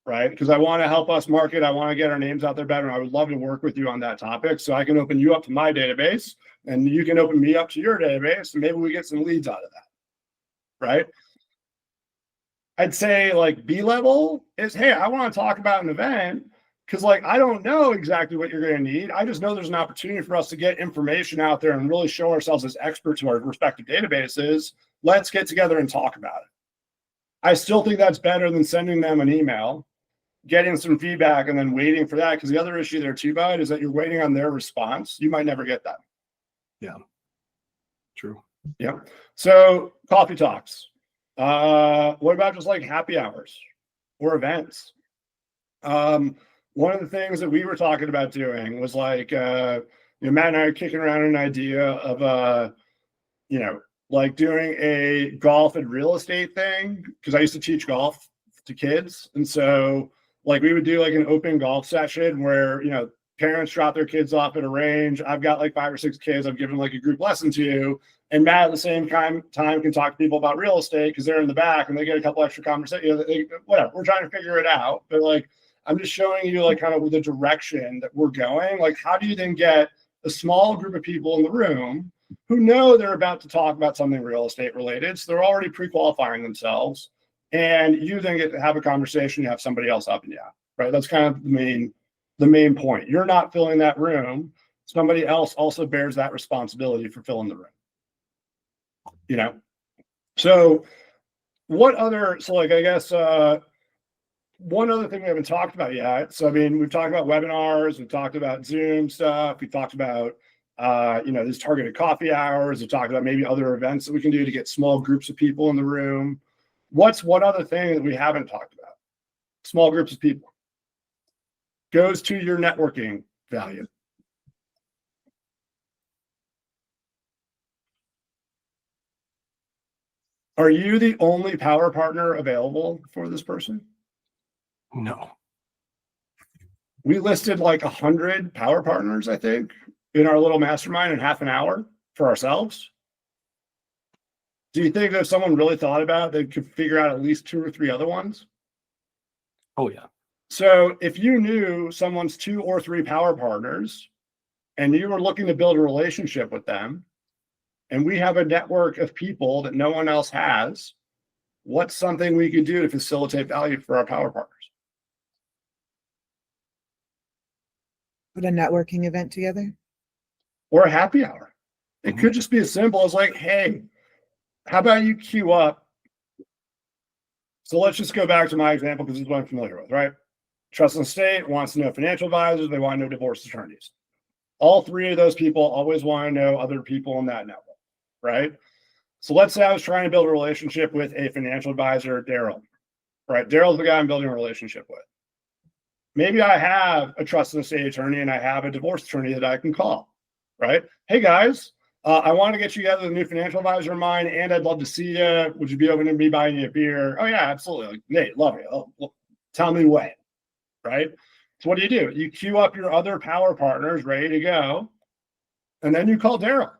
right? Because I want to help us market. I want to get our names out there better. And I would love to work with you on that topic. So I can open you up to my database, and you can open me up to your database, and maybe we get some leads out of that, right? I'd say like B level is, hey, I want to talk about an event because like I don't know exactly what you're going to need. I just know there's an opportunity for us to get information out there and really show ourselves as experts to our respective databases. Let's get together and talk about it. I still think that's better than sending them an email, getting some feedback, and then waiting for that. Because the other issue there too, bud, is that you're waiting on their response. You might never get that. Yeah. True. Yeah. So coffee talks. What about just like happy hours or events? One of the things that we were talking about doing was like, Matt and I are kicking around an idea of, like doing a golf and real estate thing, because I used to teach golf to kids. And so like we would do like an open golf session where, parents drop their kids off at a range. I've got like 5 or 6 kids I've given like a group lesson to. And Matt at the same time can talk to people about real estate because they're in the back and they get a couple extra conversations. Whatever, we're trying to figure it out. But like, I'm just showing you like kind of the direction that we're going. Like, how do you then get a small group of people in the room who know they're about to talk about something real estate related? So they're already pre-qualifying themselves. And you then get to have a conversation, you have somebody else helping you out, right? That's kind of the main point. You're not filling that room. Somebody else also bears that responsibility for filling the room. So what other, so like, I guess, one other thing we haven't talked about yet. So, I mean, we've talked about webinars, we've talked about Zoom stuff. We've talked about, these targeted coffee hours. We've talked about maybe other events that we can do to get small groups of people in the room. What's one other thing that we haven't talked about? Small groups of people. Goes to your networking value. Are you the only power partner available for this person? No. We listed like 100 power partners, I think, in our little mastermind in half an hour for ourselves. Do you think that if someone really thought about it, they could figure out at least 2 or 3 other ones? Oh, yeah. So if you knew someone's 2 or 3 power partners and you were looking to build a relationship with them, and we have a network of people that no one else has, what's something we could do to facilitate value for our power partners? Put a networking event together. Or a happy hour. It could just be as simple as like, hey, how about you queue up? So let's just go back to my example because this is what I'm familiar with, right? Trust and Estate wants to know financial advisors. They want to know divorce attorneys. All 3 of those people always want to know other people in that network, right? So let's say I was trying to build a relationship with a financial advisor, Daryl, right? Daryl's the guy I'm building a relationship with. Maybe I have a trust and estate attorney and I have a divorce attorney that I can call, right? Hey guys, I want to get you together with a new financial advisor of mine, and I'd love to see you. Would you be open to me buying you a beer? Oh yeah, absolutely. Like, Nate, love you. Oh, well, tell me when, right? So what do? You queue up your other power partners ready to go, and then you call Daryl,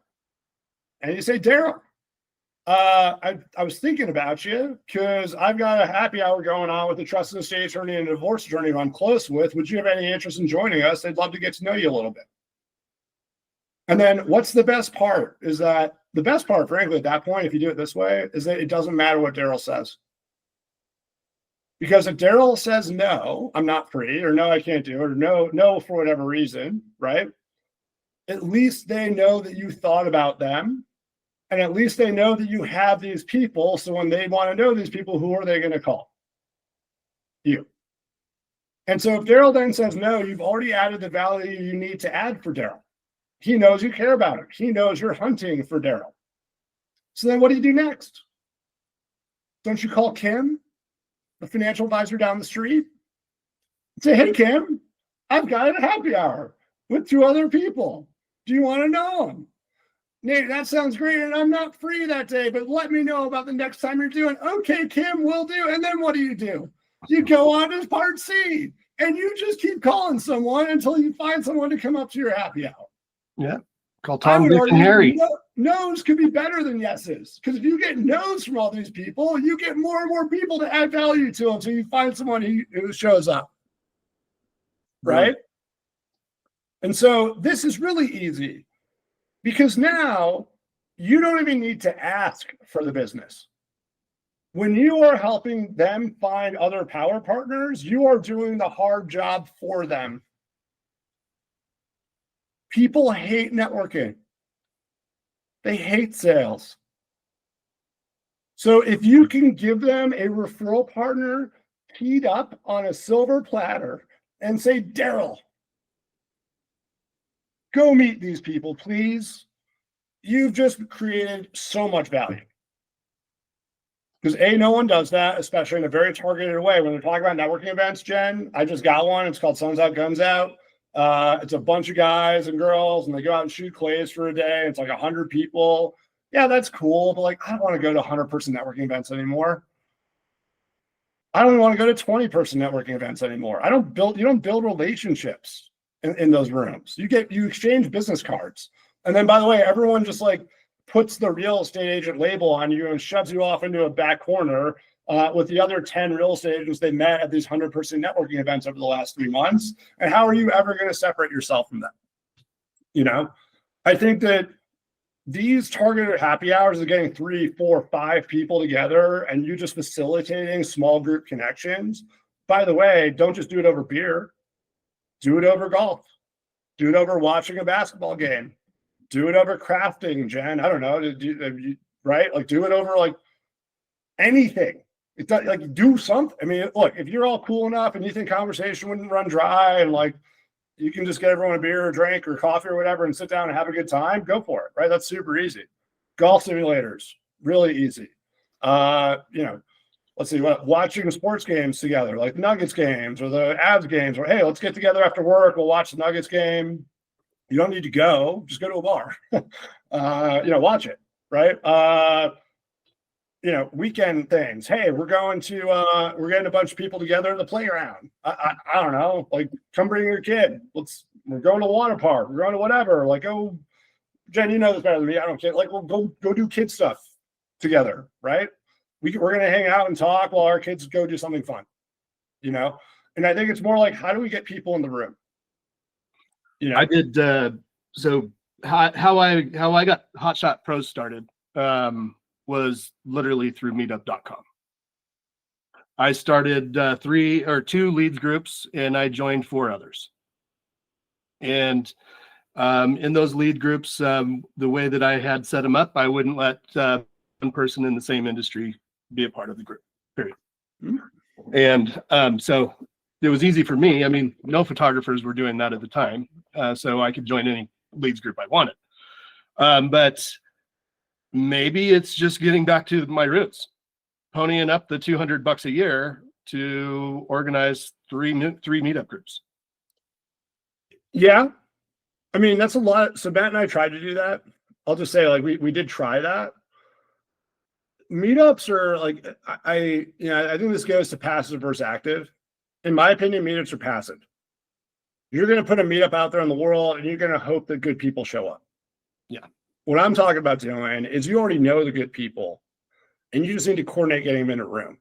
and you say, Daryl, I was thinking about you because I've got a happy hour going on with a trusted estate attorney and a divorce attorney who I'm close with. Would you have any interest in joining us? They'd love to get to know you a little bit. And then what's the best part is that the best part, frankly, at that point, if you do it this way, is that it doesn't matter what Daryl says. Because if Daryl says, no, I'm not free, or no, I can't do it, or no, for whatever reason, right? At least they know that you thought about them. And at least they know that you have these people. So when they want to know these people, who are they going to call? You. And so if Daryl then says no, you've already added the value you need to add for Daryl. He knows you care about him. He knows you're hunting for Daryl. So then what do you do next? Don't you call Kim, the financial advisor down the street? Say, hey, Kim, I've got a happy hour with 2 other people. Do you want to know them? Nate, that sounds great, and I'm not free that day, but let me know about the next time you're doing. Okay, Kim, will do. And then what do? You go on to part C, and you just keep calling someone until you find someone to come up to your happy hour. Yeah. Call Tom, Dick, and Harry. No's could be better than yeses, because if you get no's from all these people, you get more and more people to add value to them, so you find someone who shows up. Right? And so this is really easy. Because now you don't even need to ask for the business. When you are helping them find other power partners, you are doing the hard job for them. People hate networking. They hate sales. So if you can give them a referral partner teed up on a silver platter and say, Daryl, go meet these people, please. You've just created so much value. Because no one does that, especially in a very targeted way. When they're talking about networking events, Jen, I just got one. It's called Suns Out, Guns Out. It's a bunch of guys and girls, and they go out and shoot clays for a day. It's like 100 people. Yeah, that's cool. But like, I don't want to go to 100-person networking events anymore. I don't want to go to 20-person networking events anymore. You don't build relationships in those rooms. You exchange business cards. And then, by the way, everyone just like puts the real estate agent label on you and shoves you off into a back corner with the other 10 real estate agents they met at these 100-person networking events over the last 3 months. And how are you ever going to separate yourself from them? You know, I think that these targeted happy hours of getting 3, 4, 5 people together and you just facilitating small group connections. By the way, don't just do it over beer. Do it over golf. Do it over watching a basketball game. Do it over crafting, Jen. I don't know. Right? Like, do it over like anything. It's not like do something. I mean, look, if you're all cool enough and you think conversation wouldn't run dry and like you can just get everyone a beer or drink or coffee or whatever and sit down and have a good time, go for it. Right? That's super easy. Golf simulators, really easy. Let's see, watching sports games together, like the Nuggets games or the Avs games, or hey, let's get together after work. We'll watch the Nuggets game. You don't need to go; just go to a bar. Watch it, right? Weekend things. Hey, we're getting a bunch of people together at the playground. I don't know, like come bring your kid. We're going to a water park. We're going to whatever. Like, oh, Jen, you know this better than me. I don't care. Like, we'll go do kid stuff together, right? We're going to hang out and talk while our kids go do something fun, And I think it's more like, how do we get people in the room? I did. So how I got Hotshot Pros started was literally through meetup.com. I started 3 or 2 leads groups and I joined 4 others. And in those lead groups, the way that I had set them up, I wouldn't let one person in the same industry be a part of the group, period. And so it was easy for me. I mean, no photographers were doing that at the time, so I could join any leads group I wanted. But maybe it's just getting back to my roots, ponying up the $200 a year to organize 3 meetup groups. Yeah. I mean, that's a lot. So Matt and I tried to do that. I'll just say, like, we did try that. Meetups are like, I think this goes to passive versus active. In my opinion, meetups are passive. You're going to put a meetup out there in the world and you're going to hope that good people show up. Yeah. What I'm talking about doing is you already know the good people and you just need to coordinate getting them in a room.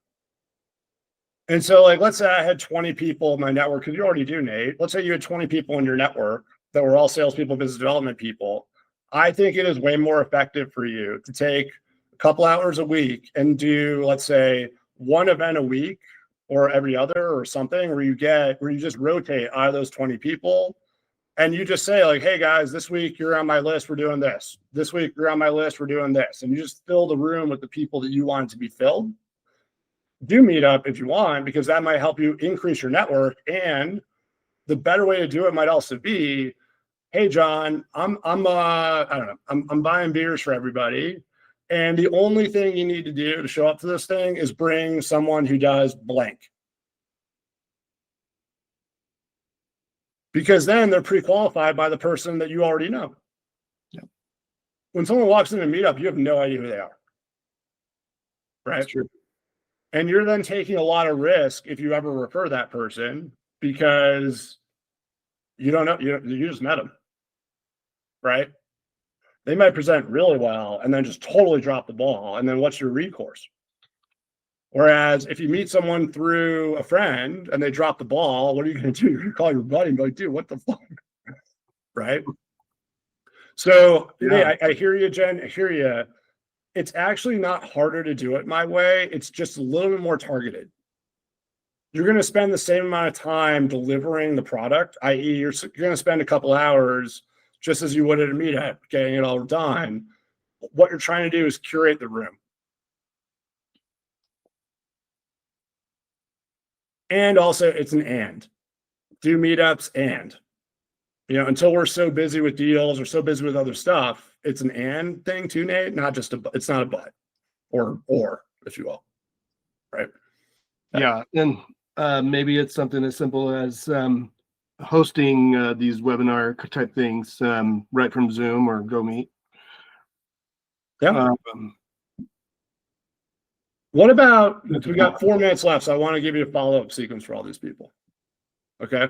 And so, like, let's say I had 20 people in my network, because you already do, Nate. Let's say you had 20 people in your network that were all salespeople, business development people. I think it is way more effective for you to take a couple hours a week and do, let's say, one event a week or every other or something, where you just rotate out of those 20 people. And you just say, like, hey guys, this week you're on my list, we're doing this. This week you're on my list, we're doing this. And you just fill the room with the people that you want it to be filled. Do meetup if you want, because that might help you increase your network. And the better way to do it might also be, hey John, I'm buying beers for everybody. And the only thing you need to do to show up to this thing is bring someone who does blank. Because then they're pre-qualified by the person that you already know. Yep. When someone walks in a meetup, you have no idea who they are. Right? That's true. And you're then taking a lot of risk if you ever refer that person, because you don't know, you just met them, right? They might present really well and then just totally drop the ball. And then what's your recourse? Whereas if you meet someone through a friend and they drop the ball, what are you going to do? You're going to call your buddy and be like, dude, what the fuck? Right? So, yeah. Hey, I hear you, Jen. I hear you. It's actually not harder to do it my way. It's just a little bit more targeted. You're going to spend the same amount of time delivering the product, i.e. you're going to spend a couple hours just as you would at a meetup getting it all done. What you're trying to do is curate the room. And also it's an and. Do meetups and. Until we're so busy with deals or so busy with other stuff, it's an and thing too, Nate, not just it's not a but or, if you will. Right. Yeah. And maybe it's something as simple as hosting these webinar type things right from Zoom or Go Meet. Yeah. What about, we got 4 minutes left, so I want to give you a follow-up sequence for all these people. Okay.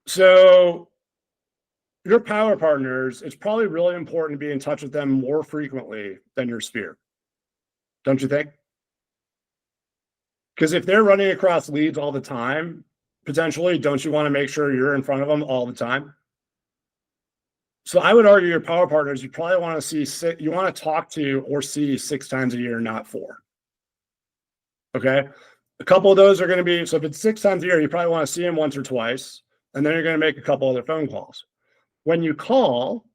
So your power partners, it's probably really important to be in touch with them more frequently than your sphere. Don't you think? Because if they're running across leads all the time, potentially, don't you want to make sure you're in front of them all the time? So I would argue your power partners, you probably want to see, you want to talk to or see 6 times a year, not 4. Okay. A couple of those are going to be, so if it's 6 times a year, you probably want to see them once or twice, and then you're going to make a couple other phone calls. When you call,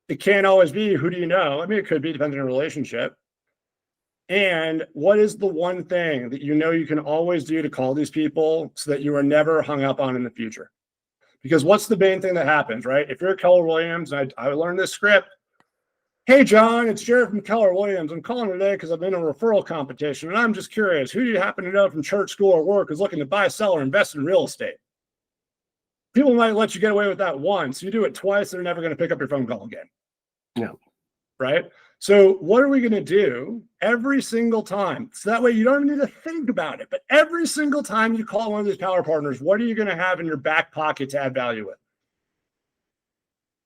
it can't always be, who do you know? I mean, it could be depending on the relationship. And what is the one thing that you can always do to call these people so that you are never hung up on in the future? Because what's the main thing that happens, right? If you're Keller Williams, I learned this script. Hey, John, it's Jared from Keller Williams. I'm calling today because I'm in a referral competition, and I'm just curious, who do you happen to know from church, school, or work is looking to buy, sell, or invest in real estate? People might let you get away with that once. You do it twice, they're never going to pick up your phone call again. Yeah. Right? So what are we going to do every single time? So that way you don't need to think about it. But every single time you call one of these power partners, what are you going to have in your back pocket to add value with?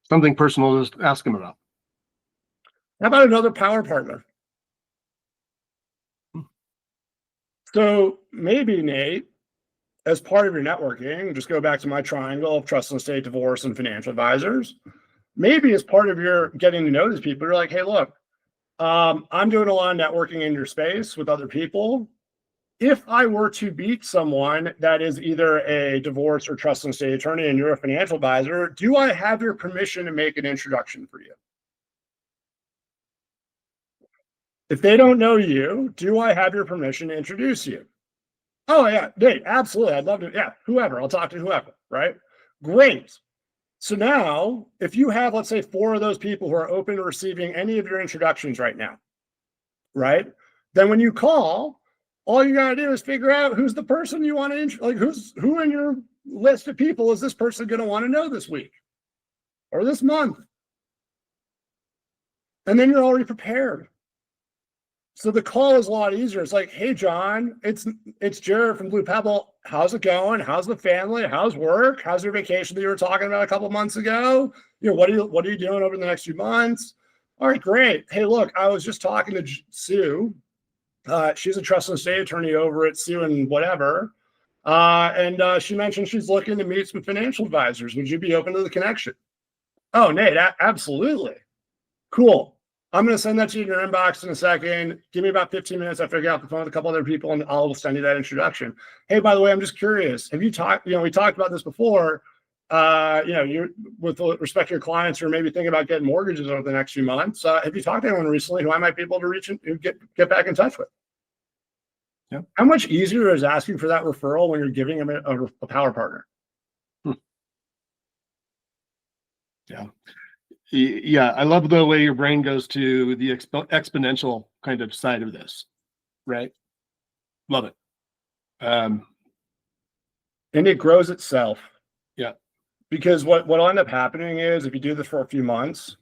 Something personal to just ask them about. How about another power partner? So maybe, Nate, as part of your networking, just go back to my triangle of trust and estate, divorce, and financial advisors. Maybe as part of your getting to know these people, you're like, hey, look, I'm doing a lot of networking in your space with other people. If I were to beat someone that is either a divorce or trust and estate attorney and you're a financial advisor, do I have your permission to make an introduction for you? If they don't know you, do I have your permission to introduce you? Oh, yeah, Nate, absolutely. I'd love to. Yeah, whoever. I'll talk to whoever, right? Great. So now, if you have, let's say, 4 of those people who are open to receiving any of your introductions right now, right? Then when you call, all you got to do is figure out who's the person you want to, who in your list of people is this person going to want to know this week or this month? And then you're already prepared. So the call is a lot easier. It's like, hey, John, it's Jared from Blue Pebble. How's it going? How's the family? How's work? How's your vacation that you were talking about a couple months ago? What are you doing over the next few months? All right, great. Hey, look, I was just talking to Sue. She's a trust and estate attorney over at Sue and whatever. And she mentioned she's looking to meet some financial advisors. Would you be open to the connection? Oh, Nate, absolutely. Cool. I'm going to send that to you in your inbox in a second. Give me about 15 minutes. I figure out the phone with a couple other people and I'll send you that introduction. Hey, by the way, I'm just curious. Have you talked, we talked about this before. You're with respect to your clients who are maybe thinking about getting mortgages over the next few months. Have you talked to anyone recently who I might be able to reach and get back in touch with? Yeah. How much easier is asking for that referral when you're giving them a power partner? Yeah. Yeah. I love the way your brain goes to the exponential kind of side of this. Right. Love it. And it grows itself. Yeah. Because what'll end up happening is if you do this for a few months,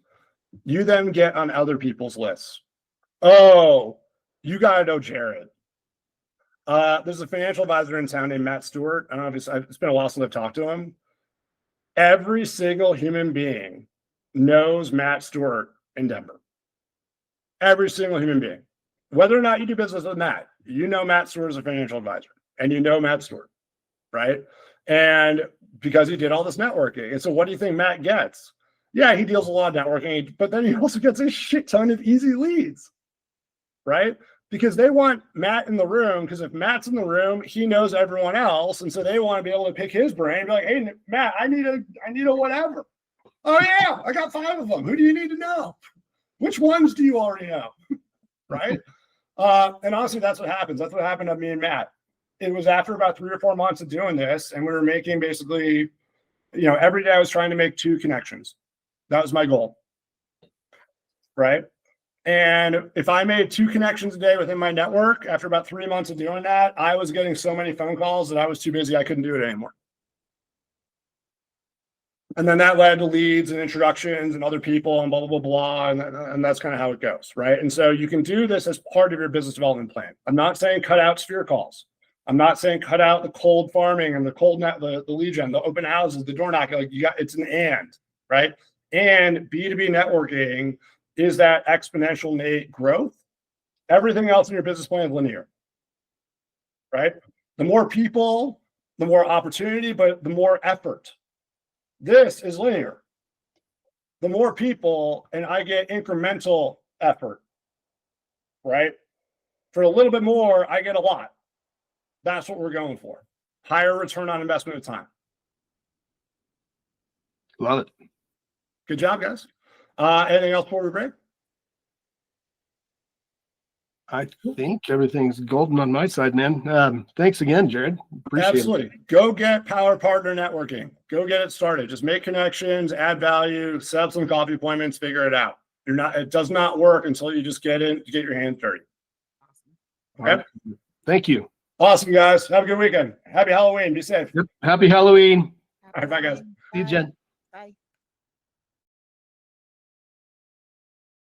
you then get on other people's lists. Oh, you got to know Jared. There's a financial advisor in town named Matt Stewart. I don't know if it's been a while since I've talked to him. Every single human being knows Matt Stewart in Denver. Every single human being. Whether or not you do business with Matt, you know Matt Stewart is a financial advisor, and you know Matt Stewart, right? And because he did all this networking. And so what do you think Matt gets? Yeah, he deals a lot of networking, but then he also gets a shit ton of easy leads, right? Because they want Matt in the room, because if Matt's in the room, he knows everyone else. And so they want to be able to pick his brain and be like, hey, Matt, I need a whatever. Oh, yeah, I got 5 of them. Who do you need to know? Which ones do you already know? Right? And honestly, that's what happens. That's what happened to me and Matt. It was after about 3 or 4 months of doing this, and we were making basically, every day I was trying to make 2 connections. That was my goal. Right? And if I made 2 connections a day within my network, after about 3 months of doing that, I was getting so many phone calls that I was too busy. I couldn't do it anymore. And then that led to leads and introductions and other people and blah, blah, blah, blah. And that's kind of how it goes. Right? And so you can do this as part of your business development plan. I'm not saying cut out sphere calls. I'm not saying cut out the cold farming and the cold net, the lead gen, the open houses, the door knocking. Like it's an and, right? And B2B networking is that exponential Nate growth. Everything else in your business plan is linear, right? The more people, the more opportunity, but the more effort. This is linear. The more people, and I get incremental effort, right? For a little bit more, I get a lot. That's what we're going for. Higher return on investment of time. Love it. Good job, guys. Anything else before we break? I think everything's golden on my side, man. Thanks again, Jared. Appreciate Absolutely. it. Go get Power Partner Networking. Go get it started. Just make connections, add value, set up some coffee appointments, figure it out. It does not work until you just get your hands dirty. Okay? Right. Thank you. Awesome, guys. Have a good weekend. Happy Halloween. Be safe. Yep. Happy Halloween. All right, bye, guys. See you, Jen. Bye.